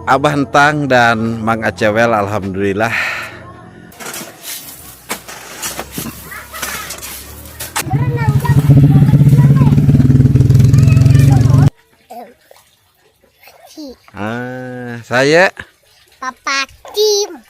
Abah Hentang dan Mang Acewel, alhamdulillah. Saya Papa Tim.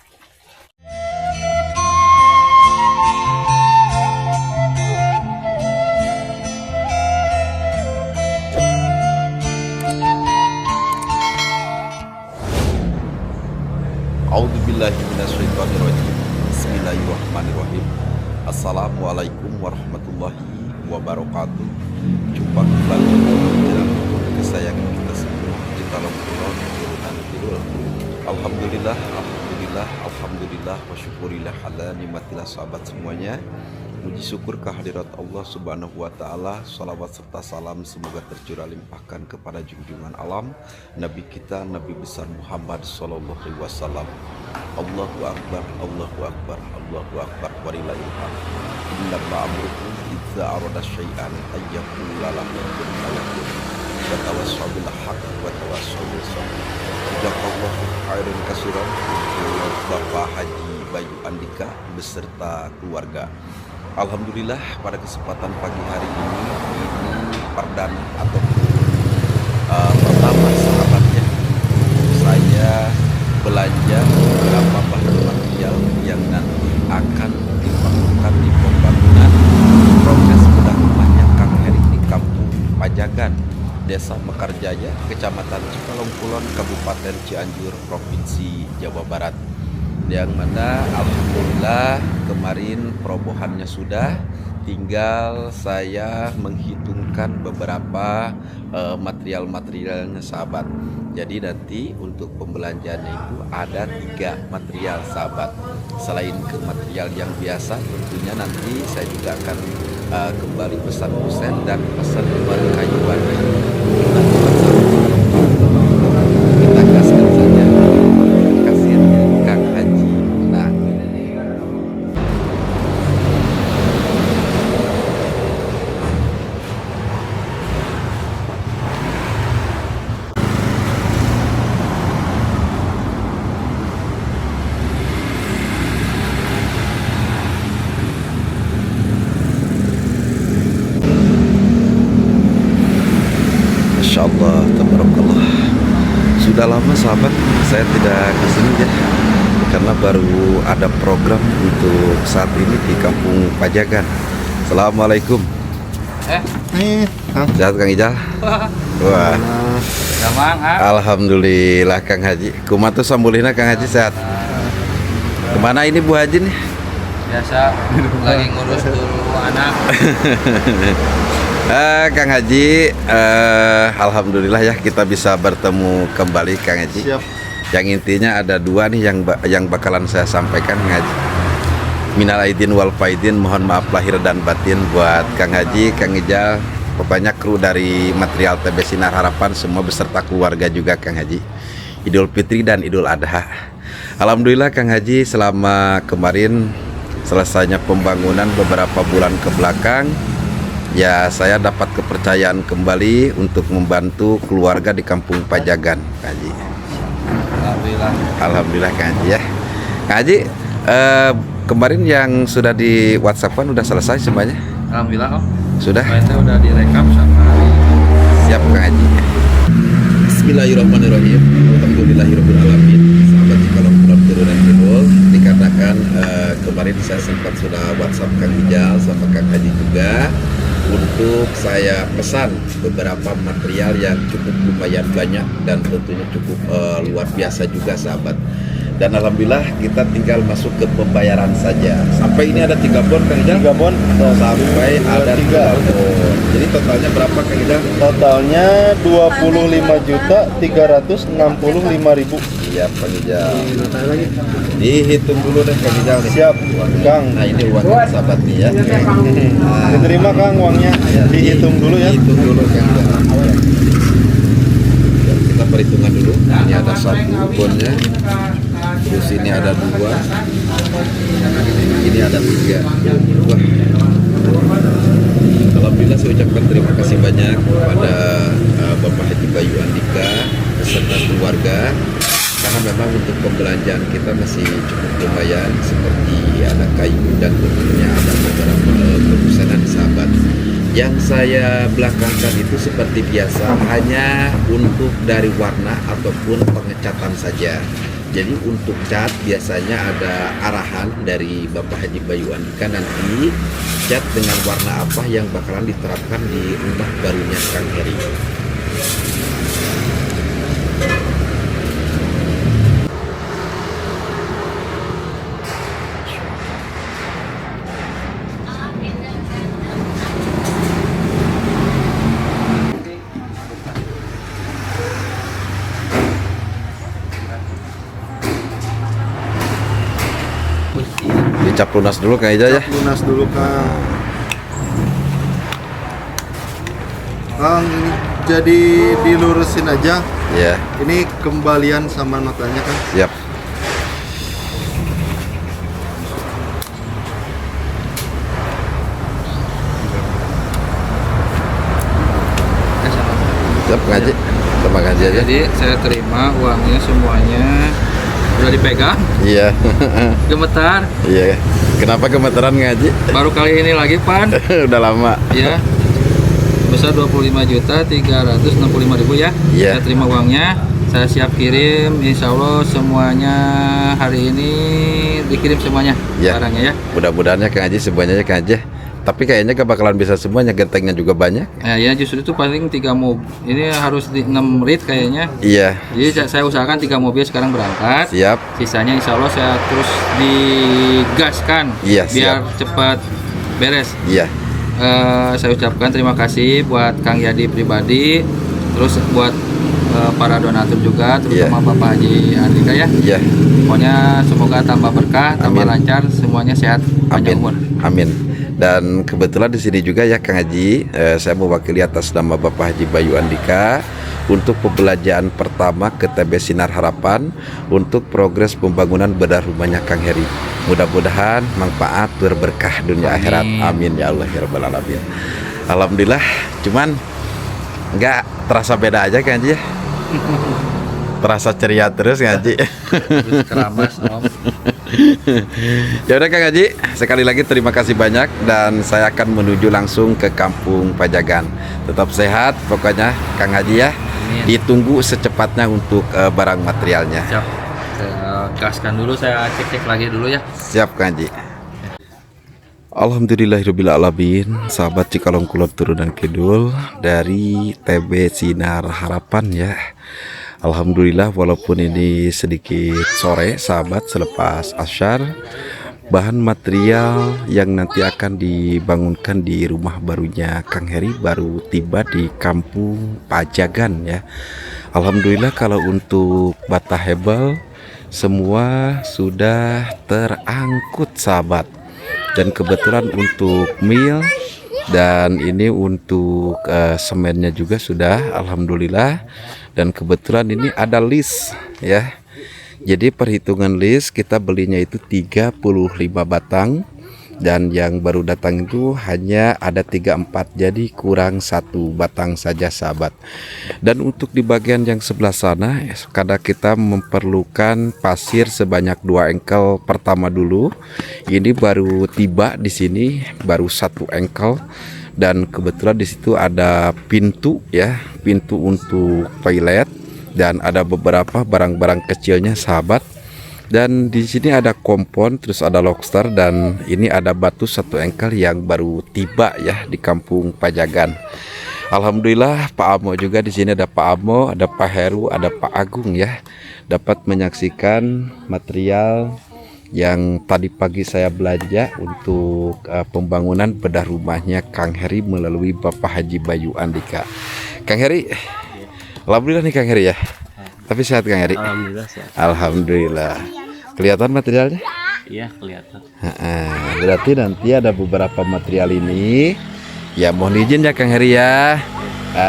A'udzubillahi minasyaitonirrajim. Bismillahirrahmanirrahim. Assalamualaikum warahmatullahi wabarakatuh. Jumpa kembali dalam kesayangan kita semua di dalam Quran turunan Kidul. Alhamdulillah, alhamdulillah, alhamdulillah wa syukurillah ala nikmatillah sahabat semuanya. Puji syukur kehadirat Allah Subhanahu wa taala, salawat serta salam semoga tercurah limpahkan kepada junjungan alam Nabi kita, Nabi besar Muhammad sallallahu alaihi wasallam. Allahu akbar, Allahu akbar, Allahu akbar, walillahil hamd. Inna ma'amrukum idza arada syai'an ayyaqula lahu kun fayakun. Wa tawassaw bil haqq wa tawassaw bis sabr. Jazakallahu khairan katsiran untuk Bapak Haji Bayu Andika beserta keluarga. Alhamdulillah pada kesempatan pagi hari ini perdana ataupun pertama sahabatnya saya belanja beberapa bahan material yang nanti akan diperlukan di pembangunan proses bedah rumahnya Kang Heri di Kampung Pajagan, Desa Mekarjaya, Kecamatan Cikalong Kulon, Kabupaten Cianjur, Provinsi Jawa Barat. Yang mana alhamdulillah kemarin perobohannya sudah, tinggal saya menghitungkan beberapa material-materialnya sahabat. Jadi nanti untuk pembelanjaannya itu ada 3 material sahabat. Selain ke material yang biasa, tentunya nanti saya juga akan kembali pesan kusen dan pesan lembar kayu warna. Kita gaskan saja. Insyaallah, tabarakallah. Sudah lama sahabat saya tidak kesini ya, karena baru ada program untuk saat ini di Kampung Pajagan. Assalamualaikum. Sehat Kang Ijal? Wah. Alhamdulillah Kang Haji. Kumaha sambulina Kang Haji sehat? Kemana ini Bu Haji nih? Biasa lagi ngurus dulu anak. Kang Haji, alhamdulillah ya kita bisa bertemu kembali Kang Haji. Siap. Yang intinya ada 2 nih yang bakalan saya sampaikan Kang Haji. Minal aidin wal faidin, mohon maaf lahir dan batin buat Kang Haji, Kang Ijal, pokoknya kru dari material TB Sinar Harapan semua beserta keluarga juga Kang Haji. Idul Fitri dan Idul Adha. Alhamdulillah Kang Haji, selama kemarin selesainya pembangunan beberapa bulan ke belakang, ya saya dapat kepercayaan kembali untuk membantu keluarga di Kampung Pajagan, Kang Haji. Alhamdulillah. Alhamdulillah Kang Haji ya. Kang Haji, kemarin yang sudah di WhatsApp-an udah selesai semuanya? Alhamdulillah Om. Sudah? Semuanya udah direkap sama. Siap Kang Haji. Bismillahirrahmanirrahim. Alhamdulillahirabbil alamin. Sahabat Cikalong Kulon turunan Kidul, dikarenakan kemarin saya sempat sudah WhatsApp Kang Ijal sama Kang Haji juga untuk saya pesan beberapa material yang cukup lumayan banyak dan tentunya cukup luar biasa juga sahabat. Dan alhamdulillah kita tinggal masuk ke pembayaran saja. Sampai ini ada 3 bon Kang Ijal? 3 bon. Sampai ada 3 bon. Jadi totalnya berapa Kang Ijal? Totalnya 25.365.000. Iya Kang Ijal. Dihitung dulu deh Kang Ijal. Siap, Kang. Nah ini uangnya sahabat nih ya. Nah, Diterima Kang uangnya. ya, Dihitung dulu ya. Dihitung dulu Kang Ijal. Kita perhitungan dulu. Ini ada 1 bonnya. Terus ini ada 2. Ini ada 3. Wah. Alhamdulillah saya ucapkan terima kasih banyak kepada Bapak Haji Bayu Andika beserta keluarga, karena memang untuk pembelanjaan kita masih cukup lumayan, seperti ada kayu dan tentunya ada beberapa pemesanan sahabat. Yang saya belakangkan itu seperti biasa hanya untuk dari warna ataupun pengecatan saja. Jadi untuk cat biasanya ada arahan dari Bapak Haji Bayu Andika, nanti cat dengan warna apa yang bakalan diterapkan di rumah barunya Kang Heri. Dicap lunas dulu Kang Ija ya. Lunas dulu Kang. Kang, ini jadi dilurusin aja. Ya, Ini kembalian sama notanya kan. siap. Siap ngaji. Sama ngaji aja. Jadi saya terima uangnya semuanya udah dipegang, Iya. gemetar. Iya. Kenapa gemeteran ngaji? Baru kali ini lagi Pan, Udah lama. ya. Besar 25.365.000 ya. Iya. Saya terima uangnya, saya siap kirim. Insya Allah semuanya hari ini dikirim semuanya Iya. barangnya ya. Mudah-mudahan ya Kang Haji semuanya ya Kang Haji. Tapi kayaknya gak bakalan bisa semuanya, gentengnya juga banyak. Nah, ya justru itu paling 3 mobil. Ini harus di 6 rit kayaknya. Iya. Jadi saya usahakan 3 mobil sekarang berangkat. Siap. Sisanya insya Allah saya terus digaskan Iya, biar cepat beres. Iya. Saya ucapkan terima kasih buat Kang Yadi pribadi, terus buat para donatur juga, terutama Bapak Haji Andika ya. Iya. Pokoknya semoga tambah berkah, tambah Amin. lancar, semuanya sehat, panjang Amin. umur. Amin. Dan kebetulan di sini juga ya Kang Haji, saya mewakili atas nama Bapak Haji Bayu Andika untuk pembelanjaan pertama ke TB Sinar Harapan untuk progres pembangunan bedah rumahnya Kang Heri. Mudah-mudahan manfaat berberkah dunia akhirat. Amin ya Allah ya Rabbal Alamin. Alhamdulillah, cuman nggak terasa beda aja Kang Haji ya. Terasa ceria terus Kang Haji. Terus keramas, Om. Ya udah Kang Haji, sekali lagi terima kasih banyak dan saya akan menuju langsung ke Kampung Pajagan. Tetap sehat pokoknya Kang Haji ya. Amin. Ditunggu secepatnya untuk barang materialnya. Siap. Saya gaskan dulu, saya cek-cek lagi dulu ya. Siap Kang Haji. Alhamdulillahirrahmanirrahim. Sahabat Cikalong Kulon Turunan Kidul dari TB Sinar Harapan ya. Alhamdulillah walaupun ini sedikit sore sahabat selepas asyar, bahan material yang nanti akan dibangunkan di rumah barunya Kang Heri baru tiba di Kampung Pajagan ya. Alhamdulillah kalau untuk bata hebel semua sudah terangkut sahabat. Dan kebetulan untuk mil dan ini untuk semennya juga sudah alhamdulillah. Dan kebetulan ini ada list ya. Jadi perhitungan list kita belinya itu 35 batang dan yang baru datang itu hanya ada 34, jadi kurang 1 batang saja sahabat. Dan untuk di bagian yang sebelah sana kadang kita memerlukan pasir sebanyak 2 engkel pertama dulu. Ini baru tiba di sini baru 1 engkel. Dan kebetulan di situ ada pintu ya, pintu untuk toilet dan ada beberapa barang-barang kecilnya sahabat. Dan di sini ada kompon, terus ada lobster dan ini ada batu 1 engkel yang baru tiba ya di Kampung Pajagan. Alhamdulillah Pak Amo juga di sini, ada Pak Amo, ada Pak Heru, ada Pak Agung ya, dapat menyaksikan material yang tadi pagi saya belanja untuk pembangunan bedah rumahnya Kang Heri melalui Bapak Haji Bayu Andika. Kang Heri, alhamdulillah nih Kang Heri ya. Tapi sehat Kang Heri? Alhamdulillah sehat. Alhamdulillah. Kelihatan materialnya? Iya, kelihatan. Berarti nanti ada beberapa material ini. Ya mohon izin ya Kang Heri ya.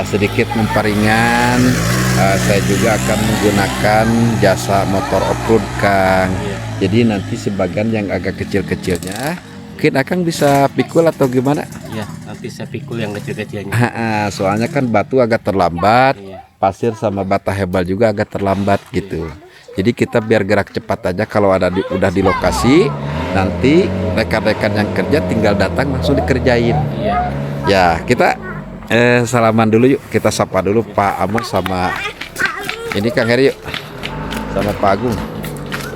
Sedikit memperingan. Saya juga akan menggunakan jasa motor off-road Kang. Jadi nanti sebagian yang agak kecil-kecilnya mungkin Akang bisa pikul atau gimana? Iya, nanti saya pikul yang kecil-kecilnya. Soalnya kan batu agak terlambat. Iya. pasir sama bata hebal juga agak terlambat gitu. Jadi kita biar gerak cepat aja kalau udah di lokasi, nanti rekan-rekan yang kerja tinggal datang langsung dikerjain. Ya, kita salaman dulu yuk. Kita sapa dulu Pak Amos sama ini Kang Heri yuk. Sama Pak Agung.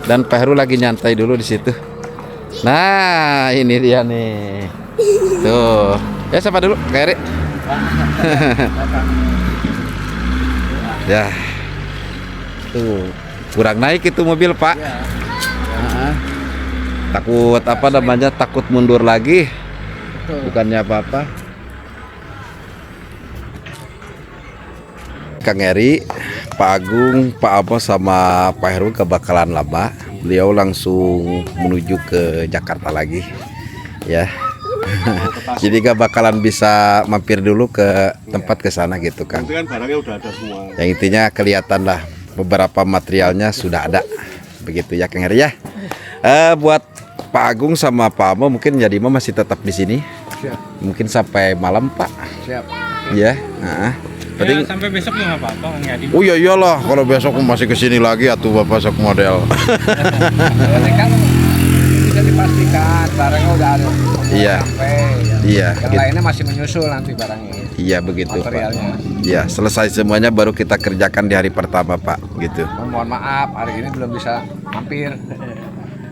Dan Pak Heru lagi nyantai dulu di situ. Nah, ini dia nih. Tuh. Ya sapa dulu Kang Heri. Ya. Tuh. Kurang naik itu mobil Pak. Takut apa namanya, takut mundur lagi. Bukannya apa-apa. Kang Eri, Pak Agung, Pak Amos sama Pak Heru gak bakalan lama. Beliau langsung menuju ke Jakarta lagi. Ya. Jadi gak bakalan bisa mampir dulu ke tempat ke sana gitu Kang. Kan barangnya udah ada semua. Yang intinya kelihatan lah beberapa materialnya sudah ada. Begitu ya Kang Heri ya. Buat Pak Agung sama Pak Amo mungkin jadi masih tetap di sini. Siap. Mungkin sampai malam Pak. Siap. Ya. Penting. Sampai besok juga nggak apa-apa Kang Yadi. Oh iya iyalah, kalau besok masih kesini lagi atuh Bapak sok model. Ini kan bisa dipastikan barangnya udah ada. Iya. Sampai. Iya. Yang lainnya masih menyusul nanti barangnya. Iya begitu Materialnya. Pak. Iya, selesai semuanya baru kita kerjakan di hari pertama Pak, gitu. Mohon maaf hari ini belum bisa mampir.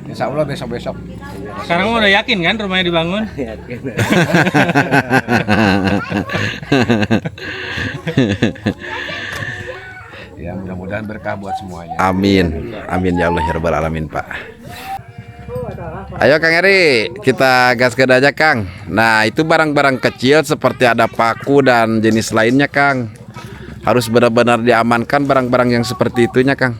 Insya Allah besok-besok. Sekarang udah yakin kan rumahnya dibangun? Ya mudah-mudahan berkah buat semuanya. Amin, amin ya Allah ya Rabbal alamin Pak. Ayo Kang Eri, kita gaskan aja Kang. Nah itu barang-barang kecil seperti ada paku dan jenis lainnya Kang. Harus benar-benar diamankan barang-barang yang seperti itunya Kang.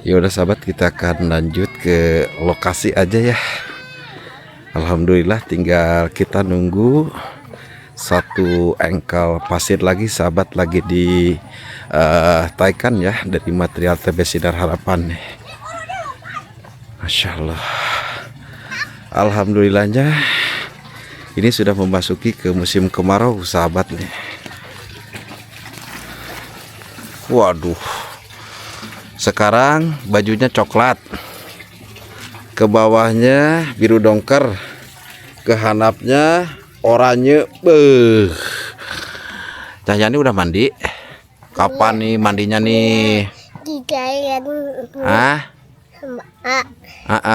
Ya udah sahabat, kita akan lanjut ke lokasi aja ya. Alhamdulillah tinggal kita nunggu satu engkal pasir lagi sahabat, lagi di taikan ya dari material TB Sinar Harapan nih. Masya Allah. Alhamdulillahnya ini sudah memasuki ke musim kemarau sahabat nih. Waduh. Sekarang bajunya coklat, ke bawahnya biru dongker, ke handapnya oranye. Cahyani udah mandi? Kapan nih mandinya nih? Dijayan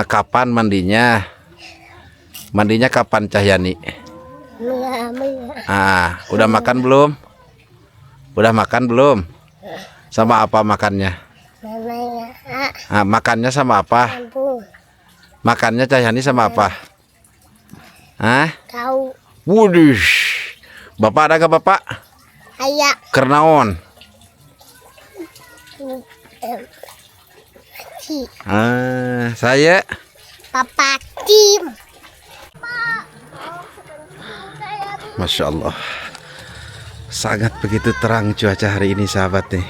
Kapan mandinya? Mandinya kapan Cahyani? Udah makan belum? Udah makan belum? Sama apa makannya? Makannya sama apa? Makannya Cahyani sama apa? Tahu. Wudih. Bapak ada gak Bapak? Ayah. Kernaon? Saya Papa Tim. Masya Allah, sangat begitu terang cuaca hari ini sahabat nih.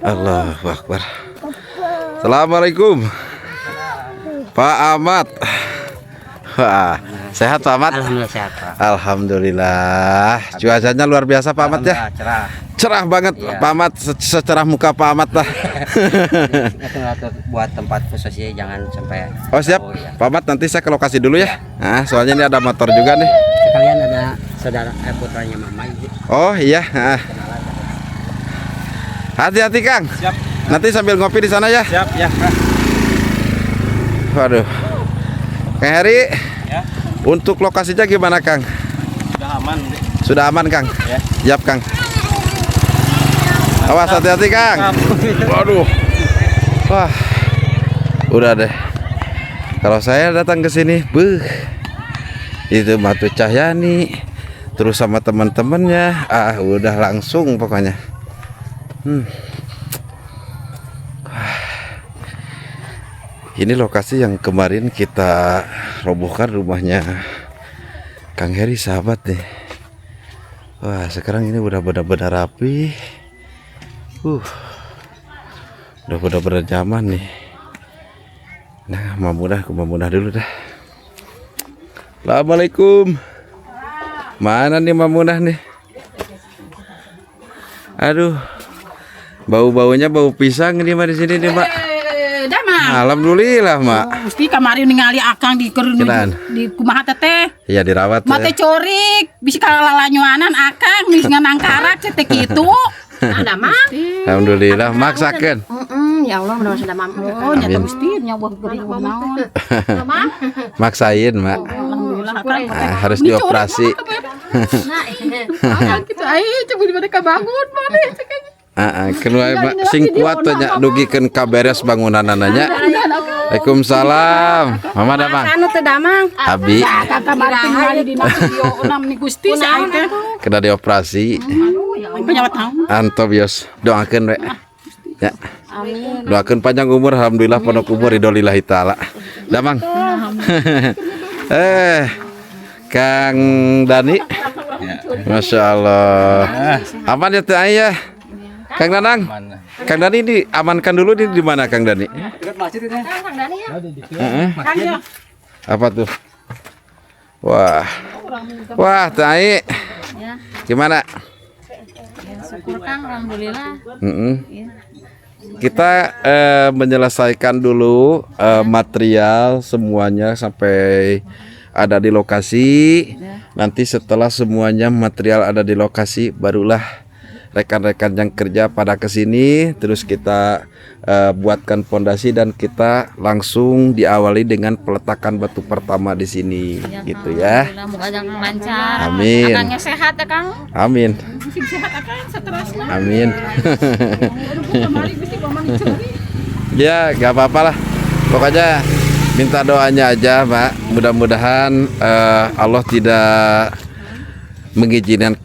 Allahu Akbar. Assalamualaikum Pak Ahmad. Wah, Sehat Pak Ahmad? Alhamdulillah sehat, Pak. Alhamdulillah. Cuacanya luar biasa Pak Ahmad ya. Alhamdulillah, cerah. Cerah banget Iya. Pak Ahmad, secerah muka Pak Ahmad lah. Ngatur buat tempat khususnya jangan sampai. Oh siap, Oh, iya. Pak Ahmad nanti saya ke lokasi dulu ya. Nah, soalnya ini ada motor juga nih. Kalian ada saudara putranya Mama Ibu. Oh iya. Nah. Hati-hati Kang. Siap. Nanti sambil ngopi di sana ya. Siap ya. Waduh. Kang Heri, Ya. untuk lokasinya gimana Kang? Sudah aman. Dek. Sudah aman Kang? Ya. Siap Kang. Awas hati-hati Kang. Waduh. Wah. Udah deh. Kalau saya datang ke sini, itu Matu Cahyani, terus sama teman-temannya, udah langsung pokoknya. Ini lokasi yang kemarin kita robohkan rumahnya Kang Heri sahabat nih. Wah, sekarang ini udah benar-benar rapi. Udah benar-benar nyaman nih. Nah, Mamunah dulu dah. Assalamualaikum. Mana nih Mamunah nih? Aduh. Bau-baunya bau pisang ini mah di sini nih, Mbak. Alhamdulillah, Mak. Mesti kemarin ningali akang di Kenaan? di kumaha teteh. Iya dirawat. Mate Ya. corik, bisa kalalanyuanan akang geus nganangkarak cetek kitu. Ada mah. Alhamdulillah maksakeun. Ya Allah mudah-mudahan sudah mampu. Oh, nyata Amin. mesti nyawa geuring naon. Maksain, Mak. Alhamdulillah akang. Harus dioperasi. Kita ai coba di mana bangun mana Kenapa Mak sing kuat tanya dugikeun kaberes bangunan nanya. Waalaikumsalam. Mama da Mang. Anu teh damang. Abi Kakak kemarin ningali di video nam ni Gusti saya teh. kena dioperasi. Penyawat tahu. Anto bios doakeun we. Ya. Doakeun panjang umur, alhamdulillah pondok umur ridholillahi taala. Da Mang. Kang Dani. Masya Allah. Aman ya teh ayah. Kang Danang. Kang Dani diamankan dulu di mana Kang Dani? Apa tuh? Wah. Wah, Tai. Gimana? Syukur Kang, alhamdulillah. Kita menyelesaikan dulu material semuanya sampai ada di lokasi. Nanti setelah semuanya material ada di lokasi, barulah rekan-rekan yang kerja pada kesini, terus kita buatkan pondasi dan kita langsung diawali dengan peletakan batu pertama di sini, gitu ya. Alhamdulillah, moga jangan lancar. Amin. Akangnya sehat ya Kang. Amin. Sehat akang seterusnya. Amin. Ya, gak apa-apa lah. Pokoknya minta doanya aja, Pak. Mudah-mudahan Allah tidak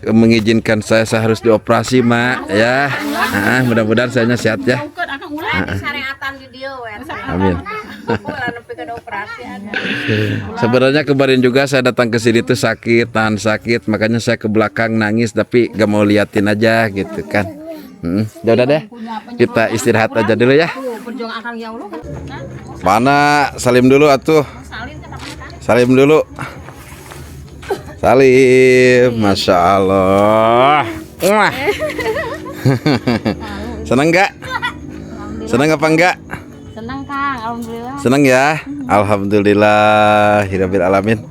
mengizinkan saya harus dioperasi, Mak, ya. Mudah-mudahan saya sehat ya. Amin. Sebenarnya kemarin juga saya datang ke sini tuh sakit, tahan sakit, makanya saya ke belakang nangis tapi gak mau liatin aja gitu kan. Ya udah deh, kita istirahat aja dulu ya. Mana salim dulu atuh. Salim dulu. Salim, Masya Allah. Wah. Senang nggak? Senang apa enggak? Senang Kang, alhamdulillah. Senang ya? Alhamdulillah, hirabir alamin.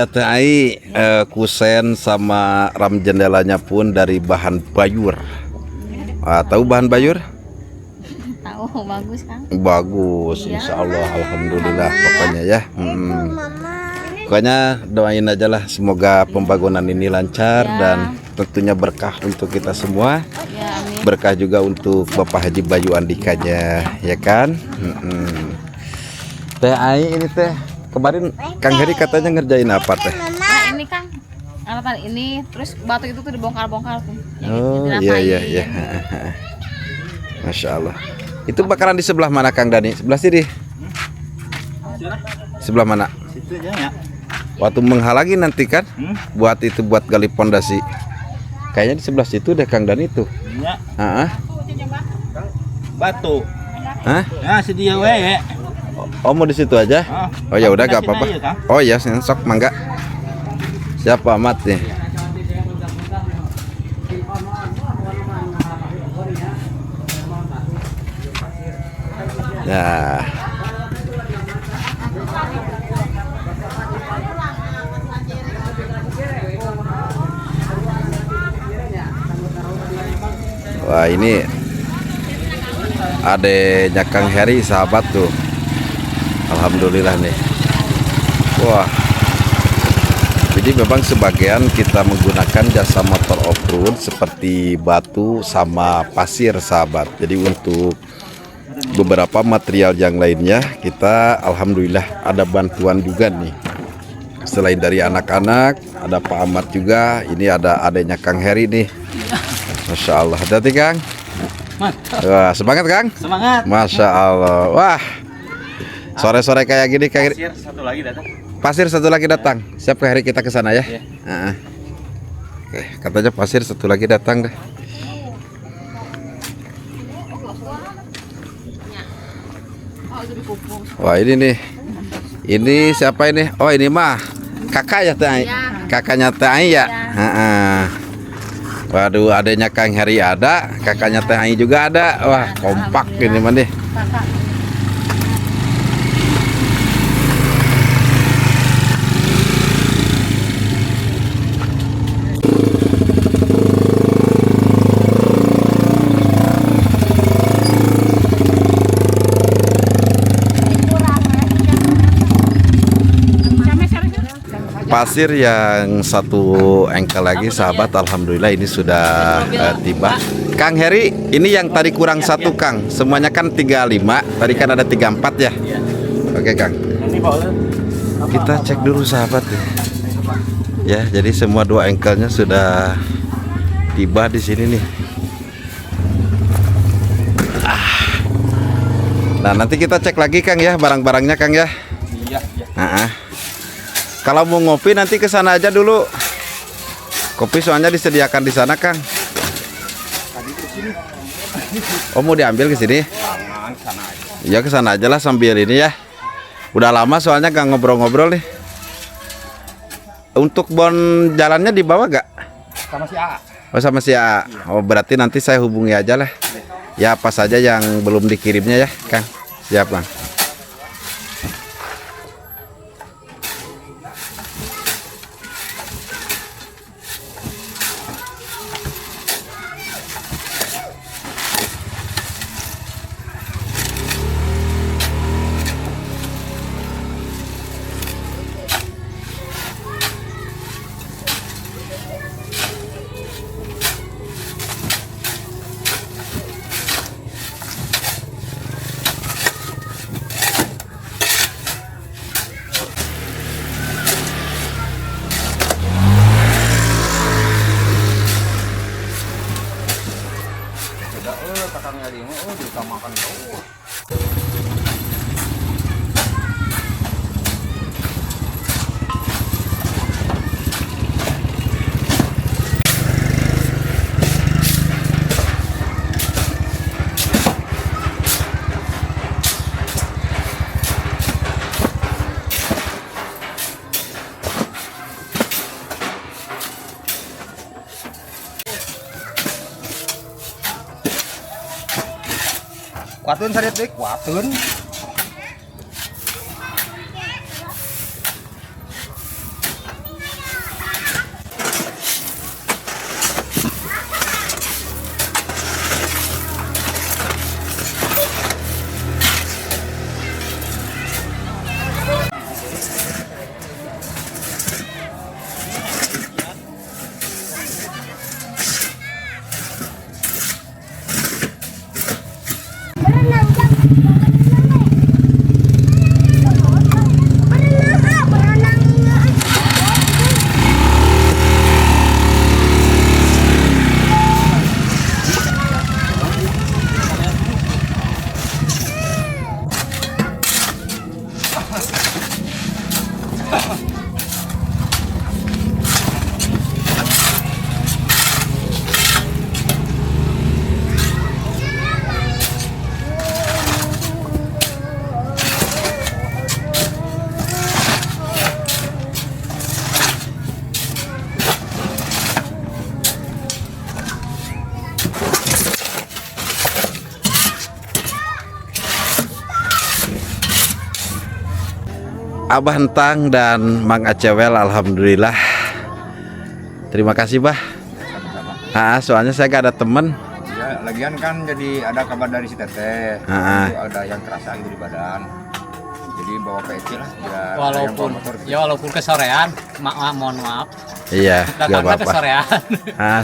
Teh Ai, kusen sama ram jendelanya pun dari bahan bayur. Tahu bahan bayur? Tahu, bagus Kang. Bagus, insya Allah, alhamdulillah pokoknya ya. Pokoknya doain aja lah semoga pembangunan ini lancar dan tentunya berkah untuk kita semua. Ya, amin. Berkah juga untuk Bapak Haji Bayu Andikanya, ya kan? Teh Ai ini teh kemarin Kang Heri katanya ngerjain apa teh? Nah, ini Kang. Alatan ini terus batu itu tuh dibongkar-bongkar tuh. Oh iya. Masya Allah. Itu bakaran di sebelah mana Kang Dani? Sebelah sini? Sebelah mana? Situ aja ya. Waktu menghalangi nanti kan? Buat gali pondasi. Kayaknya di sebelah situ deh Kang Dani itu. Iya. Batu. Hah? Nah, si dia we. Oh mau di situ aja? Oh ya udah gak apa-apa. Oh iya sok mangga. Siapa amat nih? Ya. Wah ini adeknya Kang Heri sahabat tuh. Alhamdulillah nih. Wah. Jadi memang sebagian kita menggunakan jasa motor off-road seperti batu sama pasir sahabat. Jadi untuk beberapa material yang lainnya kita alhamdulillah ada bantuan juga nih. Selain dari anak-anak ada Pak Ahmad juga. Ini ada adeknya Kang Heri nih. Masya Allah, hati-hati Kang. Wah, semangat Kang. Semangat. Masya Allah. Wah, sore-sore kayak gini Kang Heri. Pasir satu lagi datang. Pasir satu lagi datang. Siap Kang Heri kita ke sana ya. Oke, katanya pasir satu lagi datang deh. Wah ini nih. Ini siapa ini? Oh ini mah kakak ya Teh. Kakaknya Teh ya. Waduh, adanya Kang Heri ada, kakaknya Teh Ai juga ada. Wah, kompak ini mah nih. Pasir yang satu engkel lagi sahabat, alhamdulillah ini sudah tiba. Kang Heri, ini yang tadi kurang satu Kang. Semuanya kan 35, tadi kan ada 34 ya. Oke Kang. Kita cek dulu sahabat ya. Jadi semua dua engkelnya sudah tiba di sini nih. Nah nanti kita cek lagi Kang ya barang-barangnya Kang ya. Kalau mau ngopi nanti ke sana aja dulu. Kopi soalnya disediakan di sana, Kang. Oh, mau diambil ke sini? Ya ke sana aja lah sambil ini ya. Udah lama soalnya gak ngobrol-ngobrol nih. Untuk bon jalannya dibawa gak? Sama si A. Oh sama si A. Oh berarti nanti saya hubungi aja lah. Ya apa saja yang belum dikirimnya ya, Kang. Siap, Kang. Kuatun sadet deui, kuatun. Abah Hentang dan Mang Acewel, alhamdulillah. Terima kasih, Bah. Soalnya saya gak ada temen. Ya, lagian kan jadi ada kabar dari si Teteh. Itu ada yang kerasa gitu di badan. Jadi bawa ke Eci lah. Walaupun kesorean, mohon maaf. Iya, gak apa-apa. Kesorean.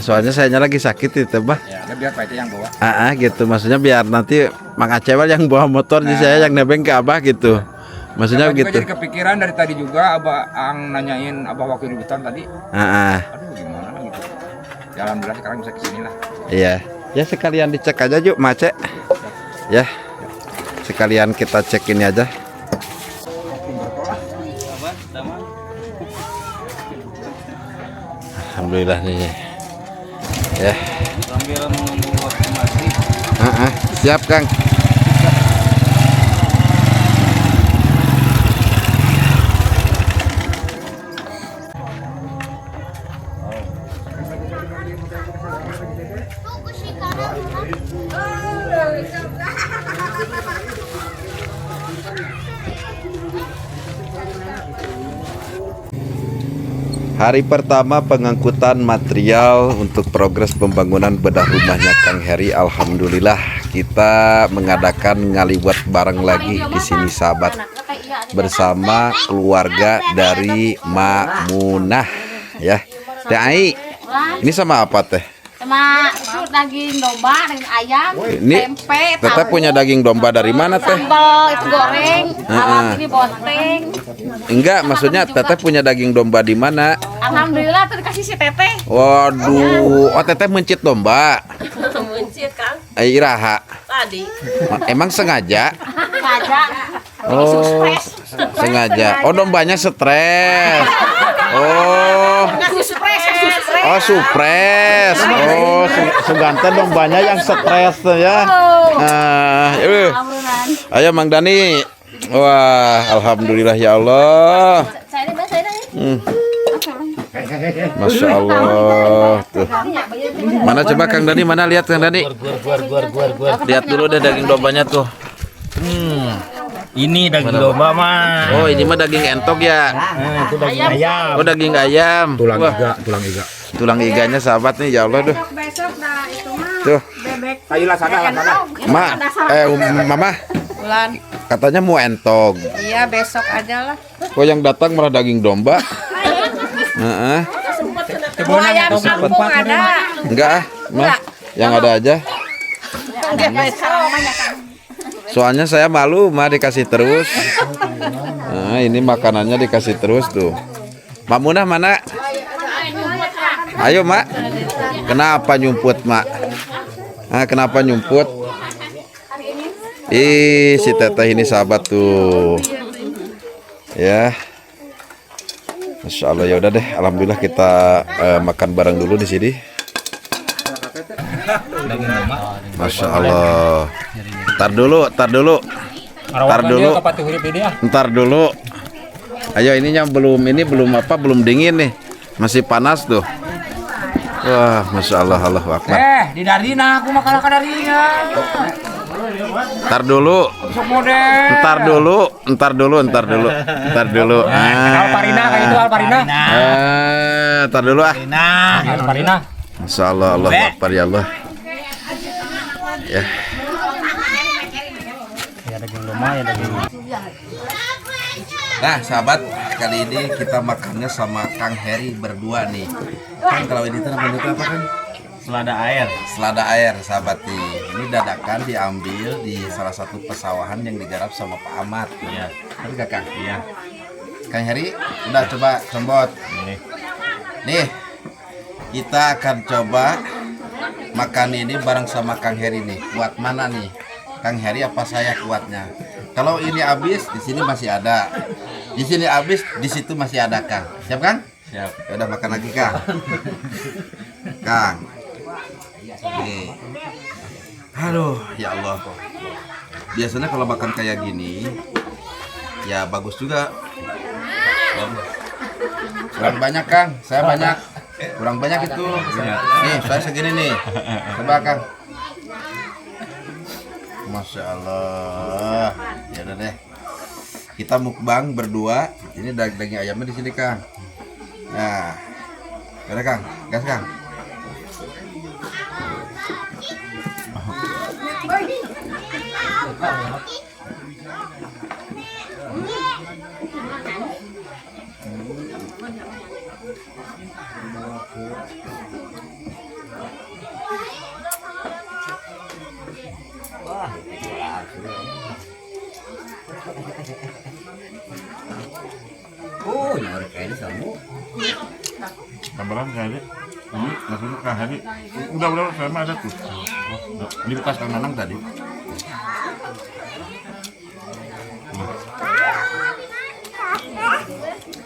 Soalnya saya lagi sakit itu, Bah. Ya biar Pak Eci yang bawa. Gitu. Maksudnya biar nanti Mang Acewel yang bawa motor, jadi saya yang nebeng ke Abah gitu. Maksudnya Abah juga gitu. jadi kepikiran dari tadi juga Abah nanyain Abah waktu di hutan tadi. Aduh gimana gitu. Ya alhamdulillah sekarang bisa kesini lah. Iya. Ya sekalian dicek aja yuk, Mace. Ya. Sekalian kita cek ini aja. Alhamdulillah nih. Ya. Sambil menunggu waktu maghrib. Siap, Kang. Hari pertama pengangkutan material untuk progres pembangunan bedah rumahnya Kang Heri, alhamdulillah kita mengadakan ngaliwat bareng lagi di sini sahabat bersama keluarga dari Mak Munah ya. Teh Ai, ini sama apa teh? Sama daging domba, daging ayam, Ini tempe, Teteh punya daging domba dari mana teh? sambal itu goreng, awal ini bonteng. Enggak, maksudnya Teteh punya daging domba di mana? Alhamdulillah tuh dikasih si Teteh. Waduh, Teteh mencit domba. Mencit Kang. Iraha. Tadi. Emang sengaja? Sengaja. Oh, sengaja. Oh, dombanya stres. Oh, supres. Oh, Sugante dombanya yang stres tuh ya. Ayo Mang Dani. Wah, alhamdulillah ya Allah. Masya Allah tuh. Mana coba Kang Dani, mana lihat Kang Dani? Lihat dulu deh daging dombanya tuh. Ini daging domba mah. Oh, ini mah daging entok ya. Itu daging ayam. Oh, daging ayam. Tulang Wah, iga. tulang iganya sahabat nih, ya Allah tuh. Tuh. Ayolah sana. Mama. Bulan. Katanya mau entok. Iya, besok aja lah. Kok yang datang malah daging domba? Mau ayam kampung ada. Enggak Mah. Yang ada aja. Soalnya saya malu, Mah dikasih terus. Ini makanannya dikasih terus tuh. Mak Munah mana? Ayo, Mak. Kenapa nyumput, Mak? Kenapa nyumput? Si Teteh ini sahabat tuh. Ya. Masya Allah, ya udah deh. Alhamdulillah kita makan bareng dulu di sini. Masya Allah. Ntar dulu. Ayo ininya belum dingin nih. Masih panas tuh. Wah, Masya Allah, Allahu Akbar. Di Darina aku makan darinya. Ntar dulu. Alparina kayak itu Alparina. Ntar dulu Alparina. Masya Allah, Allahu Akbar ya Allah. Ya. Nah sahabat, kali ini kita makannya sama Kang Heri berdua nih. Kan kalau ini tuh namanya apa kan? Selada air sahabat nih. Ini dadakan diambil di salah satu pesawahan yang digarap sama Pak Ahmad. Iya. Tapi Kang? Iya. Kang Heri, udah coba combot. Nih, kita akan coba makan ini bareng sama Kang Heri nih. Kuat mana nih? Kang Heri apa saya kuatnya? Kalau ini habis, di sini masih ada. Di sini habis, di situ masih ada, Kang. Siap, Kang? Siap. Ya udah makan lagi, Kang. Kang. Nih. Aduh, ya Allah. Biasanya kalau makan kayak gini, ya bagus juga. Kurang banyak, Kang. Saya banyak. Kurang banyak itu. Nih, saya segini nih. Coba, Kang. Masya Allah. Ya udah deh. Kita mukbang berdua. Ini daging ayamnya di sini, Kang. Nah, ada Kang, gas Kang. Oh, nyari kayak kamu. Tambahan kali. Maksudnya Kang Hadi. Udah saya mah ada tuh. Ini bekas Kang Nanang tadi.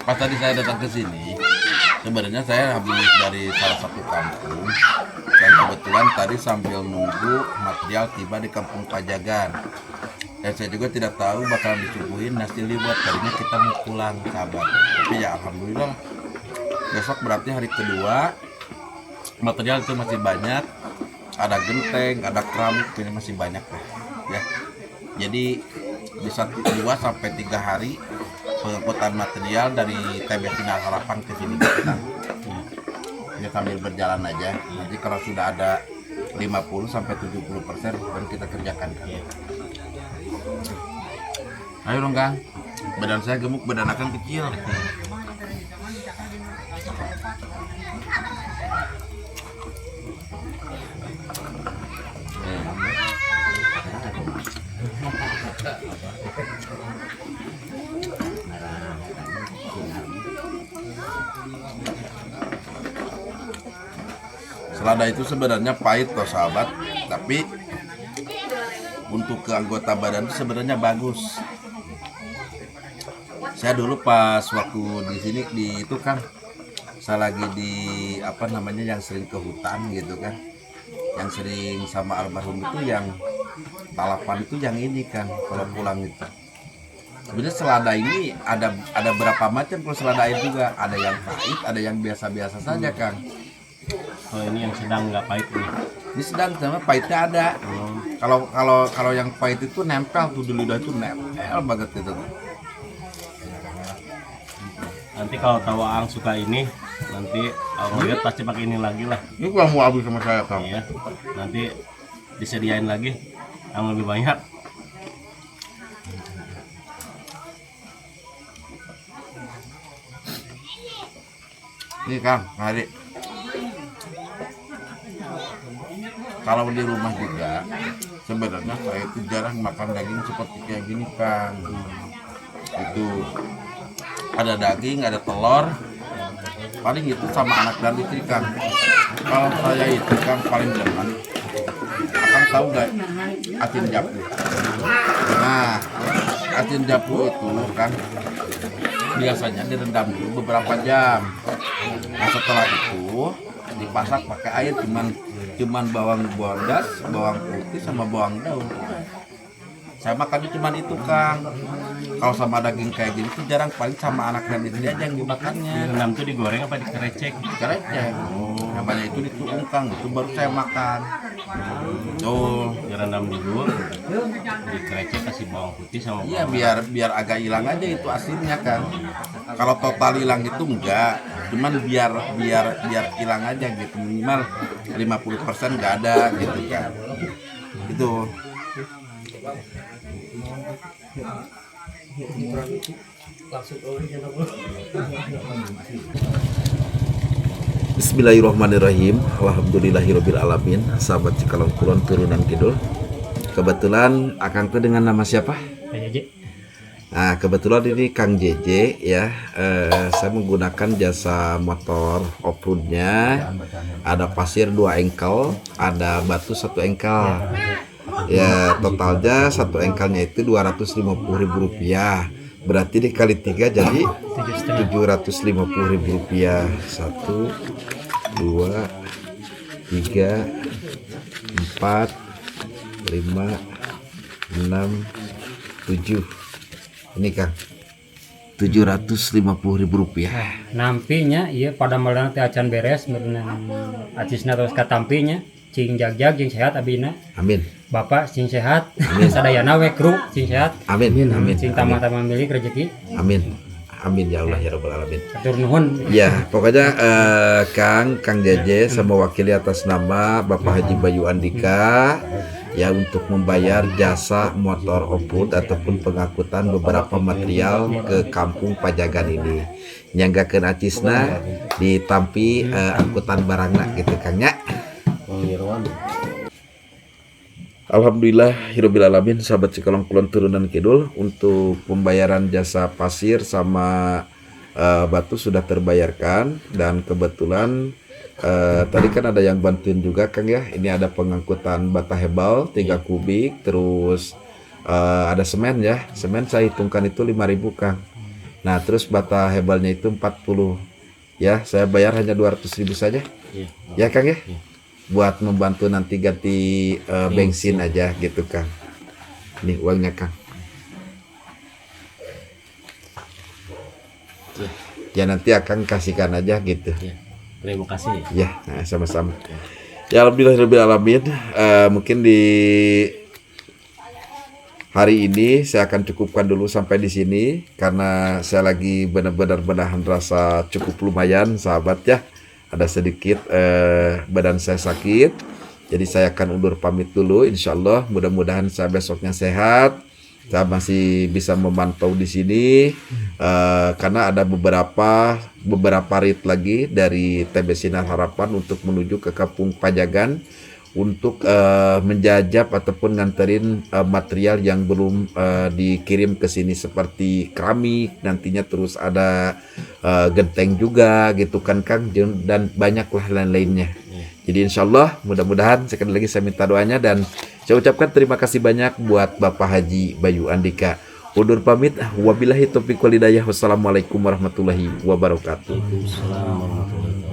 Pas tadi saya datang ke sini, sebenarnya saya habis dari salah satu kampung dan kebetulan tadi sambil nunggu material tiba di Kampung Pajagan. Dan saya juga tidak tahu bakal disuguhin nasi liwet, tadinya kita mau pulang sahabat. Tapi ya alhamdulillah besok berarti hari kedua, material itu masih banyak, ada genteng, ada keramik, ini masih banyak ya. Jadi bisa 2 sampai 3 hari pengangkutan material dari TB Sinar Harapan ke sini kita. Ini sambil berjalan aja. Nanti kalau sudah ada 50 sampai 70% baru kita kerjakan kan. Ayo dong Kang. Badan saya gemuk, badan Akang kecil. Selada itu sebenarnya pahit loh sahabat, tapi untuk ke anggota badan itu sebenarnya bagus. Saya dulu pas waktu di sini di itu kan, saya lagi di apa namanya yang sering ke hutan gitu kan, yang sering sama almarhum itu yang talapan itu yang ini kan, kalau pulang itu. Sebenarnya selada ini ada berapa macam kalau selada air juga, ada yang pahit, ada yang biasa-biasa saja Kang. Oh, ini yang sedang nggak pahit nih. Ini sedang sama pahitnya ada. Kalau yang pahit itu nempel tuh di lidah, itu nempel banget gitu. Nanti kalau tahu Ang suka ini, nanti Ang lihat pasti pakai ini lagi lah. Ini gua mau habis sama saya Kang. Iya. Nanti disediain lagi yang lebih banyak. Ini Kang, hari kalau di rumah juga sebenarnya saya itu jarang makan daging seperti kayak gini Kang. Itu ada daging, ada telur, paling itu sama anak dan istri Kang. Kalau saya itu Kang paling demen, Akang tahu gak asin japu? Nah, asin japu itu kan biasanya direndam dulu beberapa jam. Nah setelah itu dipasak pakai air, cuman bawang bodas, bawang putih sama bawang daun. Saya makannya cuman itu Kang. Kalau sama daging kayak gini tuh jarang, paling sama anak dan istri aja yang dimakannya. Direndam tuh digoreng apa dikerecek? Dikerecek. Namanya itu dituung Kang, itu baru saya makan. Tuh. Direndam dulu, dikerecek kasih bawang putih sama bawang. Iya biar agak hilang aja itu asinnya Kang. Kalau total hilang itu enggak, cuman biar hilang aja gitu, minimal 50% enggak ada gitu kan. Itu. Bismillahirrahmanirrahim. Alhamdulillahirabbil alamin. Sahabat Cikalong Kulon turunan kidul. Kebetulan Akang tuh dengan nama siapa? Nah, kebetulan ini Kang JJ ya. Saya menggunakan jasa motor off-roadnya. Ada pasir 2 engkel, ada batu 1 engkel. Ya, totalnya 1 engkelnya itu Rp250.000. Berarti dikali 3 jadi Rp750.000. 1, 2, 3, 4, 5, 6, 7. Ini Kang, Rp750.000. Nampinya iya pada malam teh acan beres merenang acisna terus katampinya. cing jagjag cing sehat abina. Amin. Bapak cing sehat. Sadayana we kru cing sehat. Amin. Amin. Cing tamah-tamah milik rezeki. Amin. Amin ya Allah ya Rabbal Alamin. Atur nuhun. Ya, pokoknya Kang Jeje sama wakili atas nama Bapak Haji Bayu Andika ya untuk membayar jasa motor off-road ataupun pengangkutan beberapa material ke kampung Pajagan ini. Nyanggakeun acisna ditampi angkutan barangna gitu Kang nya. Alhamdulillah hirobbil alamin sahabat Cikalong Kulon turunan kidul untuk pembayaran jasa pasir sama batu sudah terbayarkan dan kebetulan tadi kan ada yang bantuin juga Kang ya. Ini ada pengangkutan bata hebal 3 kubik, terus ada semen ya. Semen saya hitungkan itu 5.000 Kang. Nah, terus bata hebalnya itu 40. Ya, saya bayar hanya 200.000 saja. Ya Kang ya. Buat membantu nanti ganti bensin aja gitu Kang. Nih uangnya Kang. Ya nanti akan kasihkan aja gitu. Terima kasih. Ya, nah, sama-sama. Ya alhamdulillah alamin. Mungkin di hari ini saya akan cukupkan dulu sampai di sini karena saya lagi benar-benar menahan rasa cukup lumayan sahabat ya. Ada sedikit badan saya sakit. Jadi saya akan undur pamit dulu insyaallah. Mudah-mudahan saya besoknya sehat. Saya masih bisa memantau di sini karena ada beberapa rit lagi dari TB Sinar Harapan untuk menuju ke Kampung Pajagan untuk menjajab ataupun nganterin material yang belum dikirim ke sini seperti keramik, nantinya terus ada genteng juga gitu kan Kang, dan banyaklah lain-lainnya. Jadi insyaallah mudah-mudahan sekali lagi saya minta doanya dan saya ucapkan terima kasih banyak buat Bapak Haji Bayu Andika. Undur pamit. Wabillahi taufiq wal hidayah. Wassalamualaikum warahmatullahi wabarakatuh. Waalaikumsalam warahmatullahi wabarakatuh.